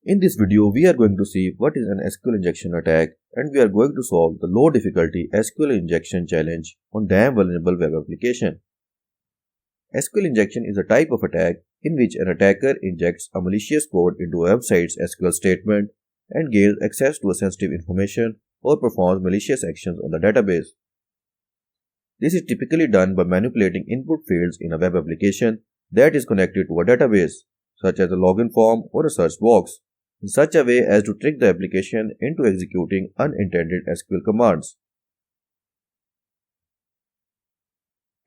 In this video, we are going to see what is an SQL injection attack, and we are going to solve the low difficulty SQL injection challenge on damn vulnerable web application. SQL injection is a type of attack in which an attacker injects a malicious code into a website's SQL statement and gains access to a sensitive information or performs malicious actions on the database. This is typically done by manipulating input fields in a web application that is connected to a database, such as a login form or a search box, in such a way as to trick the application into executing unintended SQL commands.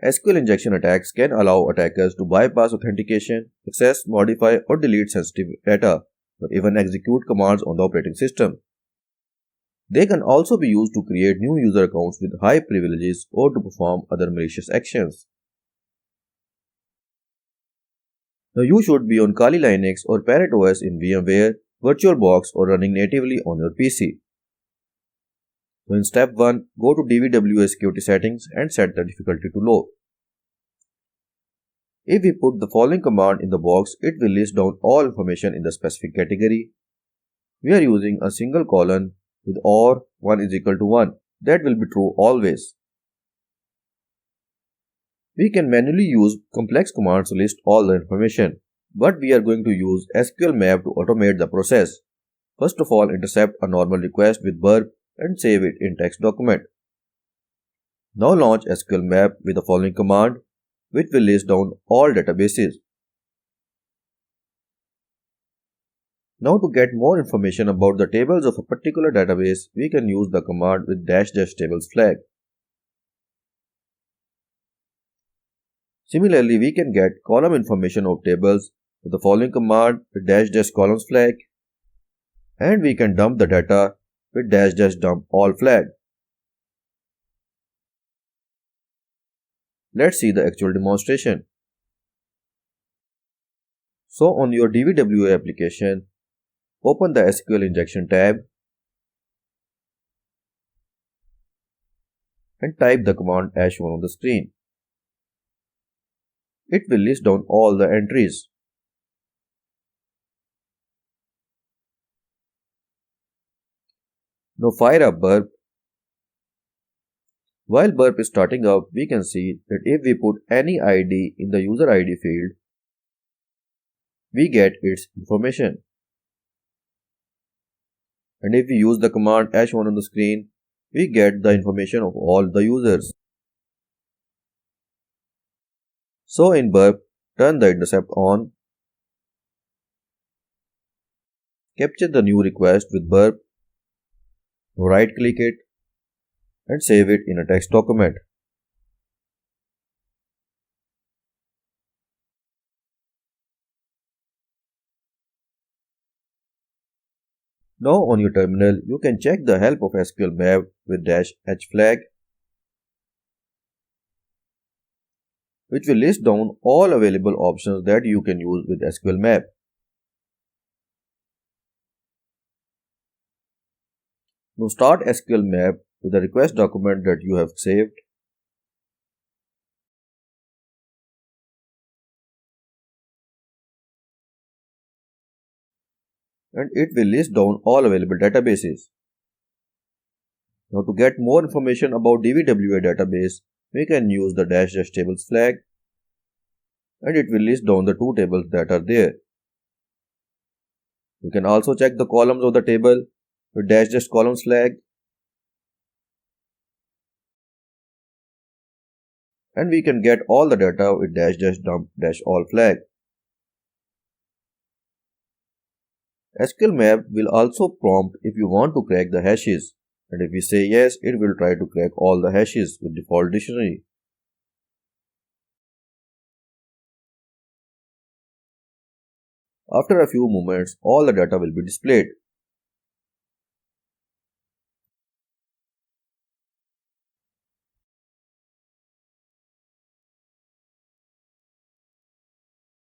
SQL injection attacks can allow attackers to bypass authentication, access, modify, or delete sensitive data, or even execute commands on the operating system. They can also be used to create new user accounts with high privileges or to perform other malicious actions. Now you should be on Kali Linux or Parrot OS in VMware, VirtualBox, or running natively on your PC. So in step 1, go to DVWA security settings and set the difficulty to low. If we put the following command in the box, it will list down all information in the specific category. We are using a single colon with OR 1 is equal to 1. That will be true always. We can manually use complex commands to list all the information, but we are going to use SQL map to automate the process. First of all, intercept a normal request with burp and save it in text document. Now launch SQL map with the following command, which will list down all databases. Now to get more information about the tables of a particular database, we can use the command with --tables flag. Similarly, we can get column information of tables with the following command with --columns flag, and we can dump the data with --dump all flag. Let's see the actual demonstration. So on your DVWA application, open the SQL injection tab and type the command as shown on the screen. It will list down all the entries. Now fire up burp. While burp is starting up, we can see that if we put any ID in the user ID field, we get its information. And if we use the command as shown on the screen, we get the information of all the users. So in burp, turn the intercept on, capture the new request with burp, right click it and save it in a text document. Now on your terminal, you can check the help of SQL map with -h flag, which will list down all available options that you can use with SQL map. Now start SQL map with the request document that you have saved. And it will list down all available databases. Now to get more information about DVWA database, we can use the --tables flag, and it will list down the two tables that are there. You can also check the columns of the table with --columns flag, and we can get all the data with --dump all flag. SQL map will also prompt if you want to crack the hashes, and if we say yes, it will try to crack all the hashes with default dictionary. After a few moments, all the data will be displayed.